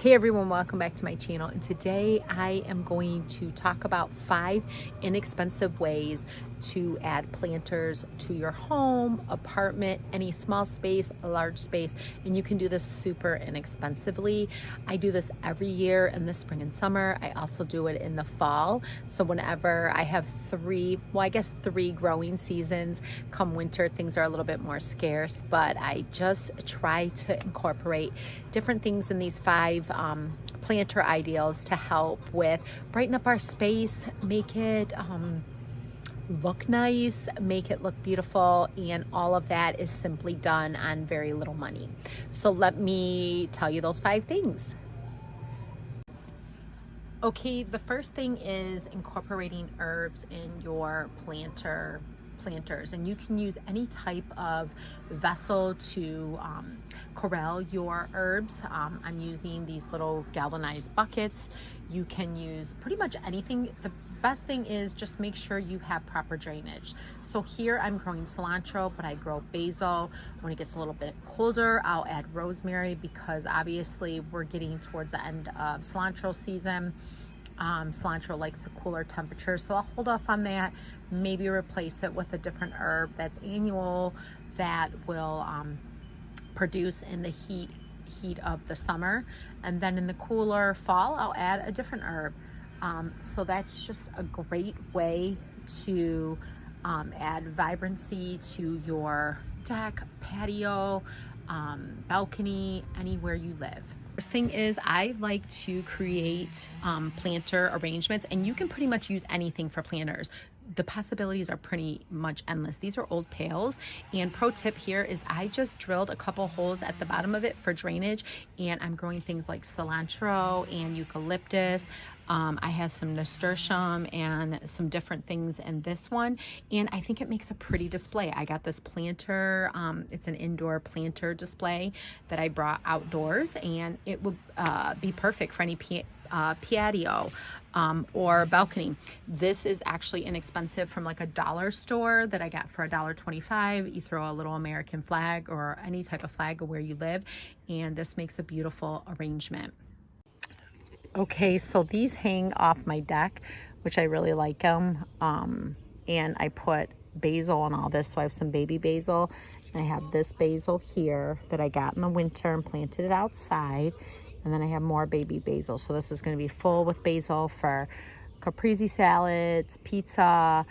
Hey everyone, welcome back to my channel, and today I am going to talk about 5 inexpensive ways to add planters to your home, apartment, any small space, a large space, and you can do this super inexpensively. I do this every year in the spring and summer. I also do it in the fall. So whenever I have three growing seasons, come winter things are a little bit more scarce, but I just try to incorporate different things in these 5 planter ideals to help with brighten up our space, make it look nice, make it look beautiful, and all of that is simply done on very little money. So let me tell you those 5 things. Okay, the first thing is incorporating herbs in your planters, and you can use any type of vessel to corral your herbs. I'm using these little galvanized buckets. You can use pretty much anything. The best thing is just make sure you have proper drainage. So here I'm growing cilantro, but I grow basil. When it gets a little bit colder, I'll add rosemary because obviously we're getting towards the end of cilantro season. Cilantro likes the cooler temperatures, so I'll hold off on that. Maybe replace it with a different herb that's annual that will produce in the heat of the summer, and then in the cooler fall I'll add a different herb. So that's just a great way to add vibrancy to your deck, patio, balcony, anywhere you live. First thing is I like to create planter arrangements, and you can pretty much use anything for planters. The possibilities are pretty much endless. These are old pails, and pro tip here is I just drilled a couple holes at the bottom of it for drainage, and I'm growing things like cilantro and eucalyptus. I have some nasturtium and some different things in this one, and I think it makes a pretty display. I got this planter, it's an indoor planter display that I brought outdoors, and it would be perfect for any patio or balcony. This is actually inexpensive from like a dollar store that I got for $1.25. You throw a little American flag or any type of flag of where you live, and this makes a beautiful arrangement. Okay, so these hang off my deck, which I really like them, and I put basil on all this. So I have some baby basil, and I have this basil here that I got in the winter and planted it outside. And then I have more baby basil. So this is going to be full with basil for caprese salads, pizza,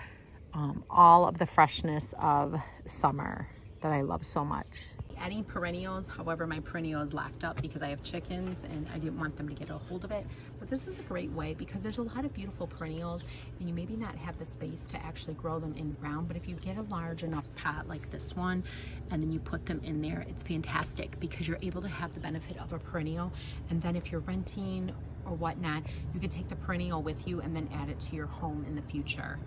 all of the freshness of summer that I love so much. Adding perennials, however, my perennial is locked up because I have chickens and I didn't want them to get a hold of it. But this is a great way because there's a lot of beautiful perennials and you maybe not have the space to actually grow them in ground. But if you get a large enough pot like this one and then you put them in there, it's fantastic because you're able to have the benefit of a perennial. And then if you're renting or whatnot, you can take the perennial with you and then add it to your home in the future.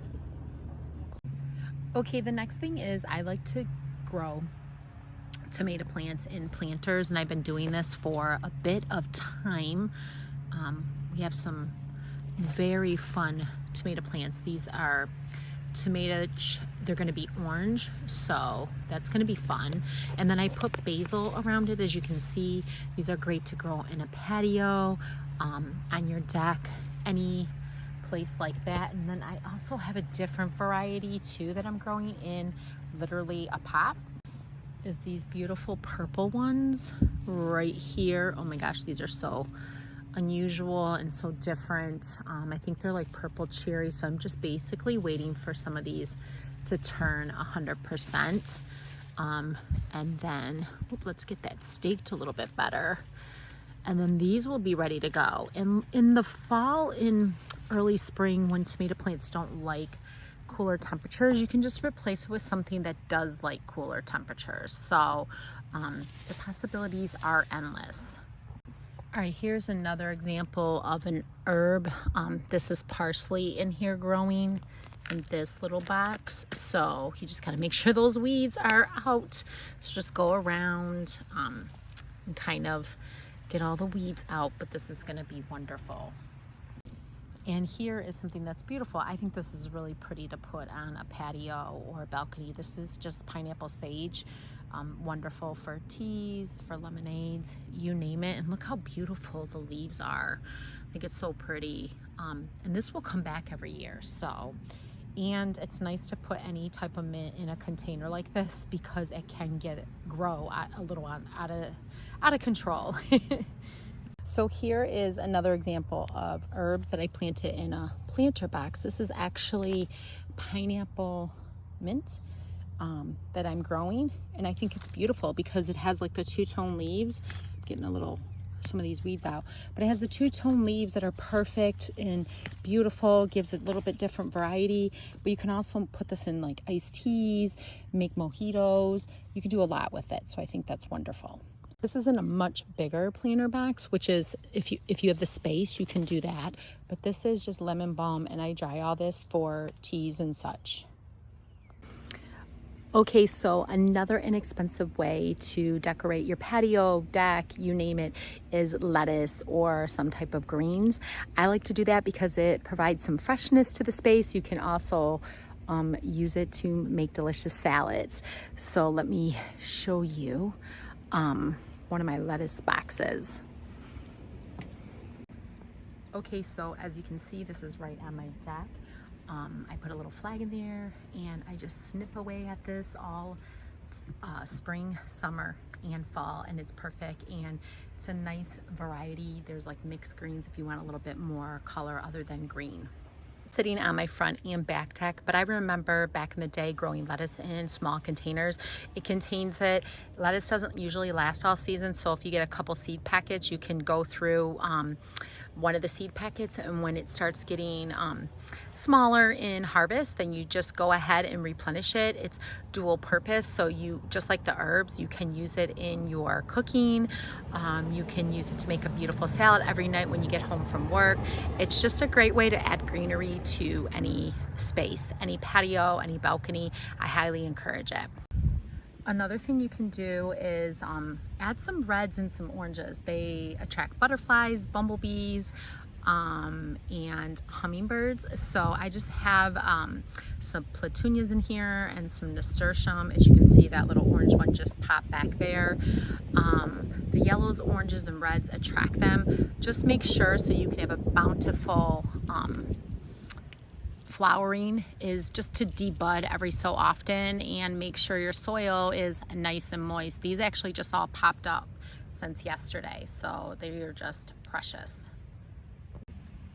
Okay, the next thing is I like to grow tomato plants in planters, and I've been doing this for a bit of time. We have some very fun tomato plants. These are they're going to be orange, so that's going to be fun. And then I put basil around it. As you can see, these are great to grow in a patio, on your deck, any place like that. And then I also have a different variety too that I'm growing in literally a pot. Is these beautiful purple ones right here. Oh my gosh, these are so unusual and so different. I think they're like purple cherry, so I'm just basically waiting for some of these to turn 100%. And then let's get that staked a little bit better, and then these will be ready to go. And in the fall, in early spring, when tomato plants don't like cooler temperatures, you can just replace it with something that does like cooler temperatures. So the possibilities are endless. All right, here's another example of an herb. This is parsley in here growing in this little box. So you just gotta make sure those weeds are out. So just go around and kind of get all the weeds out, but this is gonna be wonderful. And here is something that's beautiful. I think this is really pretty to put on a patio or a balcony. This is just pineapple sage. wonderful for teas, for lemonades, you name it. And look how beautiful the leaves are. I think it's so pretty. And this will come back every year. So, and it's nice to put any type of mint in a container like this because it can grow a little out of control. So here is another example of herbs that I planted in a planter box. This is actually pineapple mint that I'm growing, and I think it's beautiful because it has like the two-tone leaves. I'm getting some of these weeds out, but it has the two-tone leaves that are perfect and beautiful, gives it a little bit different variety. But you can also put this in like iced teas, make mojitos. You can do a lot with it, so I think that's wonderful. This is in a much bigger planter box, which is if you have the space, you can do that. But this is just lemon balm, and I dry all this for teas and such. Okay, so another inexpensive way to decorate your patio, deck, you name it, is lettuce or some type of greens. I like to do that because it provides some freshness to the space. You can also use it to make delicious salads. So let me show you one of my lettuce boxes. Okay, so as you can see, this is right on my deck. I put a little flag in there and I just snip away at this all spring, summer, and fall, and it's perfect. And it's a nice variety. There's like mixed greens if you want a little bit more color other than green. Sitting on my front and back deck, but I remember back in the day growing lettuce in small containers. It contains it. Lettuce doesn't usually last all season, so if you get a couple seed packets, you can go through one of the seed packets, and when it starts getting smaller in harvest, then you just go ahead and replenish it. It's dual purpose, so you, just like the herbs, you can use it in your cooking. You can use it to make a beautiful salad every night when you get home from work. It's just a great way to add greenery to any space, any patio, any balcony. I highly encourage it. Another thing you can do is add some reds and some oranges. They attract butterflies, bumblebees, and hummingbirds. So I just have some petunias in here and some nasturtium. As you can see, that little orange one just popped back there. The yellows, oranges, and reds attract them. Just make sure so you can have a bountiful flowering is just to debud every so often, and make sure your soil is nice and moist. These actually just all popped up since yesterday, so they are just precious.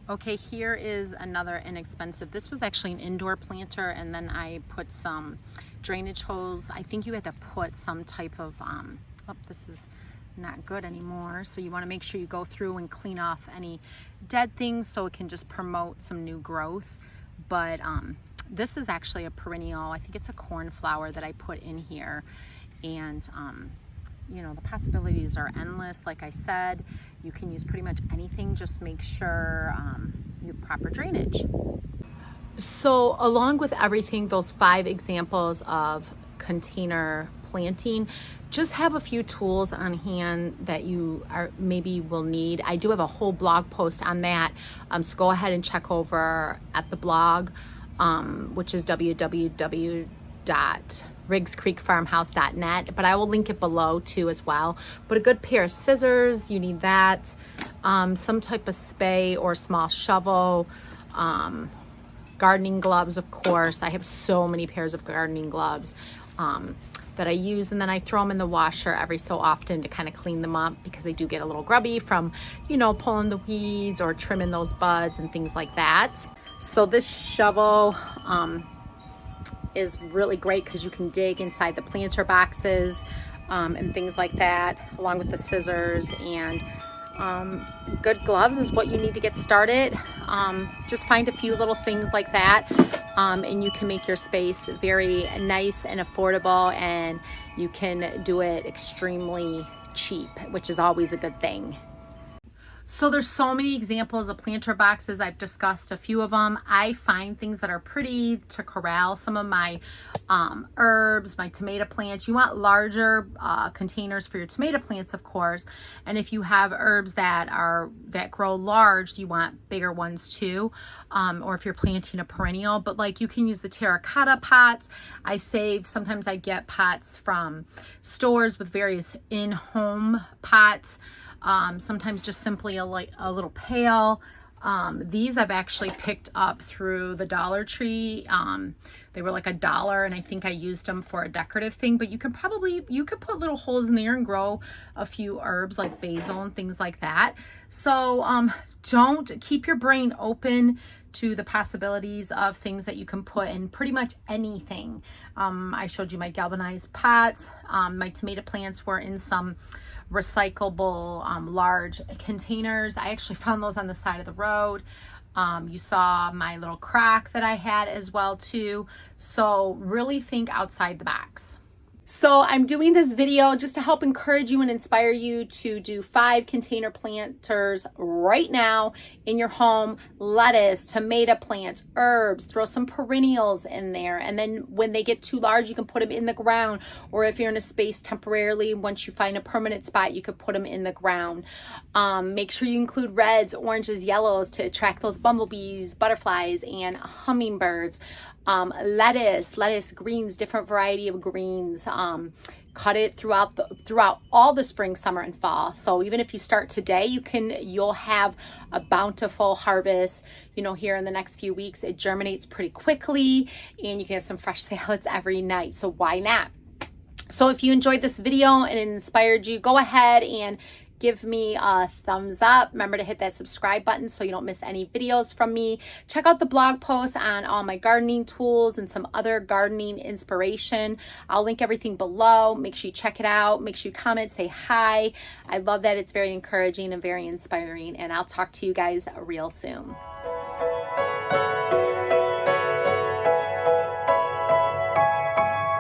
Okay, here is another inexpensive. This was actually an indoor planter, and then I put some drainage holes. I think you had to put some type of, oh, this is not good anymore. So you want to make sure you go through and clean off any dead things so it can just promote some new growth. But this is actually a perennial. I think it's a cornflower that I put in here, and you know, the possibilities are endless. Like I said, you can use pretty much anything. Just make sure you have proper drainage. So along with everything, those 5 examples of container planting, just have a few tools on hand that you maybe will need. I do have a whole blog post on that, so go ahead and check over at the blog, which is www.riggscreekfarmhouse.net, but I will link it below too as well. But a good pair of scissors, you need that, some type of spade or small shovel, gardening gloves, of course. I have so many pairs of gardening gloves that I use, and then I throw them in the washer every so often to kind of clean them up because they do get a little grubby from, you know, pulling the weeds or trimming those buds and things like that. So this shovel is really great because you can dig inside the planter boxes and things like that, along with the scissors. And good gloves is what you need to get started. Just find a few little things like that, and you can make your space very nice and affordable, and you can do it extremely cheap, which is always a good thing. So there's so many examples of planter boxes. I've discussed a few of them. I find things that are pretty to corral some of my herbs, my tomato plants. You want larger containers for your tomato plants, of course. And if you have herbs that grow large, you want bigger ones too. Or if you're planting a perennial, but like you can use the terracotta pots. Sometimes I get pots from stores with various in-home pots. Sometimes just simply a little pail. These I've actually picked up through the Dollar Tree. They were like $1, and I think I used them for a decorative thing, but you could put little holes in there and grow a few herbs like basil and things like that. So don't keep your brain open to the possibilities of things that you can put in pretty much anything. I showed you my galvanized pots. My tomato plants were in some recyclable large containers. I actually found those on the side of the road. You saw my little crock that I had as well too. So really think outside the box. So I'm doing this video just to help encourage you and inspire you to do 5 container planters right now in your home. Lettuce, tomato plants, herbs, throw some perennials in there. And then when they get too large, you can put them in the ground. Or if you're in a space temporarily, once you find a permanent spot, you could put them in the ground. Make sure you include reds, oranges, yellows to attract those bumblebees, butterflies, and hummingbirds. Lettuce, greens, different variety of greens. Cut it throughout all the spring, summer, and fall. So even if you start today, you'll have a bountiful harvest, here in the next few weeks. It germinates pretty quickly, and you can have some fresh salads every night. So why not? So if you enjoyed this video and it inspired you, go ahead and give me a thumbs up. Remember to hit that subscribe button so you don't miss any videos from me. Check out the blog post on all my gardening tools and some other gardening inspiration. I'll link everything below. Make sure you check it out. Make sure you comment, say hi. I love that. It's very encouraging and very inspiring. And I'll talk to you guys real soon.